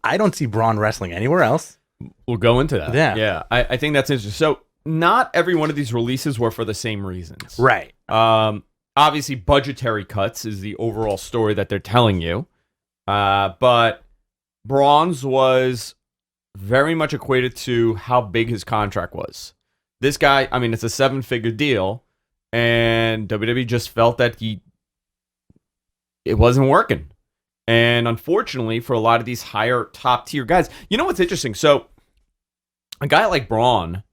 I don't see Braun wrestling anywhere else. We'll go into that. Yeah. I think that's interesting. So not every one of these releases were for the same reasons. Right. Obviously, budgetary cuts is the overall story that they're telling you. But Braun's was very much equated to how big his contract was. This guy, I mean, it's a 7-figure deal, and WWE just felt that it wasn't working. And unfortunately, for a lot of these higher top tier guys, you know what's interesting? So a guy like Braun,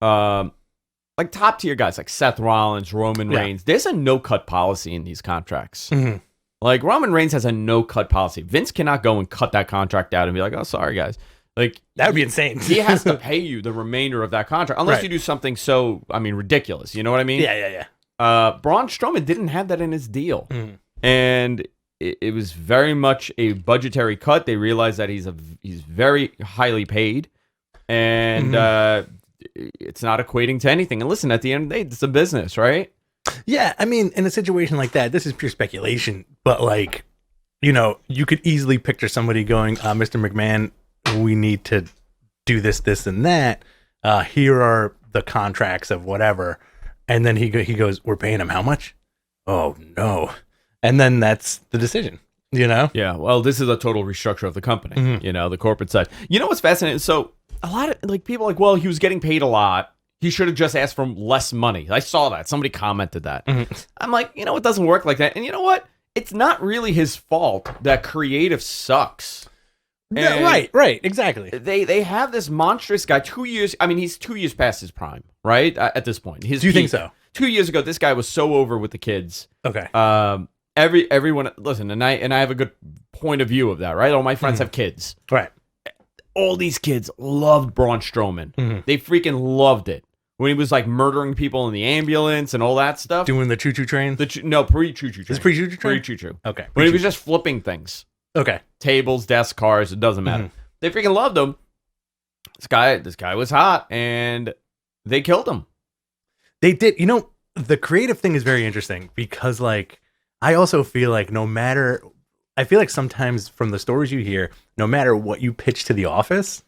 like top tier guys like Seth Rollins, Roman Reigns, there's a no cut policy in these contracts. Mm-hmm. Like Roman Reigns has a no cut policy. Vince cannot go and cut that contract out and be like, oh, sorry guys. Like that would be insane. He has to pay you the remainder of that contract unless you do something so, I mean, ridiculous. You know what I mean? Yeah. Braun Strowman didn't have that in his deal. And it was very much a budgetary cut. They realized that he's very highly paid, and it's not equating to anything. And listen, at the end of the day, it's a business, right? Yeah, I mean, in a situation like that, this is pure speculation, but like, you know, you could easily picture somebody going, Mr. McMahon, we need to do this, this, and that. Here are the contracts of whatever. And then he goes, we're paying him how much? Oh, no. And then that's the decision, you know? Yeah, well, this is a total restructure of the company, you know, the corporate side. You know what's fascinating? So a lot of like people are like, well, he was getting paid a lot. He should have just asked for less money. I saw that. Somebody commented that. I'm like, you know, it doesn't work like that. And you know what? It's not really his fault that creative sucks. Yeah, right, exactly. They have this monstrous guy, 2 years. I mean, he's 2 years past his prime, right? At this point. Do you think so? 2 years ago, this guy was so over with the kids. Okay. Everyone, listen, and I have a good point of view of that, right? All my friends have kids. Right. All these kids loved Braun Strowman. They freaking loved it. When he was like murdering people in the ambulance and all that stuff. Doing the choo-choo train? Pre-choo-choo train. Is pre-choo-choo train? Pre-choo-choo. Okay. When he was just flipping things. Okay. Tables, desks, cars, it doesn't matter. They freaking loved him. This guy was hot, and they killed him. They did. You know, the creative thing is very interesting because, like, I also feel like I feel like sometimes from the stories you hear, no matter what you pitch to the office,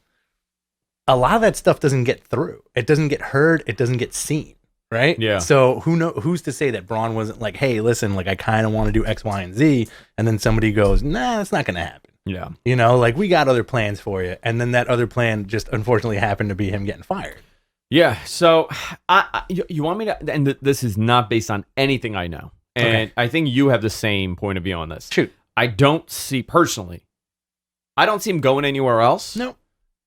a lot of that stuff doesn't get through. It doesn't get heard. It doesn't get seen. Right? Yeah. So who's to say that Braun wasn't like, hey, listen, like I kind of want to do X, Y, and Z, and then somebody goes, nah, that's not going to happen. Yeah. You know, like we got other plans for you, and then that other plan just unfortunately happened to be him getting fired. Yeah. So you want me to, and this is not based on anything I know, and I think you have the same point of view on this. Shoot. I don't see him going anywhere else. No.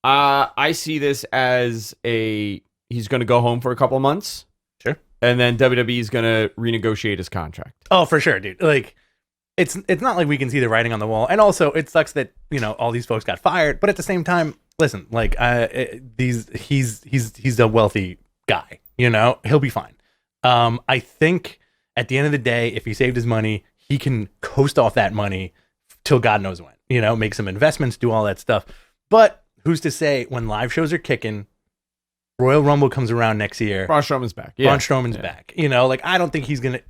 I see this as he's going to go home for a couple of months. Sure. And then WWE is going to renegotiate his contract. Oh, for sure, dude. Like, it's not like we can see the writing on the wall. And also, it sucks that, you know, all these folks got fired. But at the same time, listen, like, he's a wealthy guy. You know, he'll be fine. I think at the end of the day, if he saved his money, he can coast off that money till God knows when. You know, make some investments, do all that stuff. But who's to say when live shows are kicking, Royal Rumble comes around next year. Braun Strowman's back. Braun Strowman's back. You know, like I don't think he's gonna.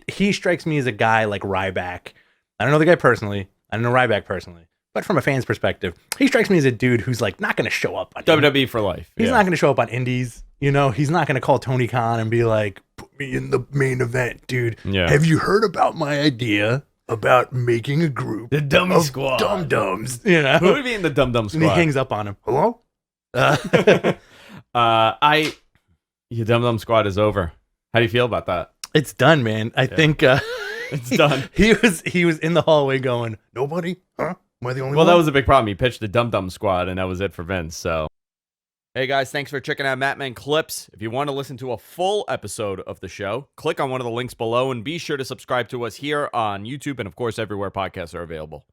He strikes me as a guy like Ryback. I don't know the guy personally. I don't know Ryback personally, but from a fan's perspective, he strikes me as a dude who's like not gonna show up on WWE for life. He's not gonna show up on Indies. You know, he's not gonna call Tony Khan and be like, "Put me in the main event, dude." Yeah. Have you heard about my idea about making a group, the Dummy Squad, Dum Dums? You know, who would be in the Dum Dum Squad? And he hangs up on him. Hello. Your Dum Dum Squad is over. How do you feel about that? It's done, man. I think it's done. He was in the hallway going, nobody? Huh? Am I the only one? Well, that was a big problem. He pitched the Dum Dum Squad, and that was it for Vince. So, hey guys, thanks for checking out Mattman Clips. If you want to listen to a full episode of the show, click on one of the links below, and be sure to subscribe to us here on YouTube and, of course, everywhere podcasts are available.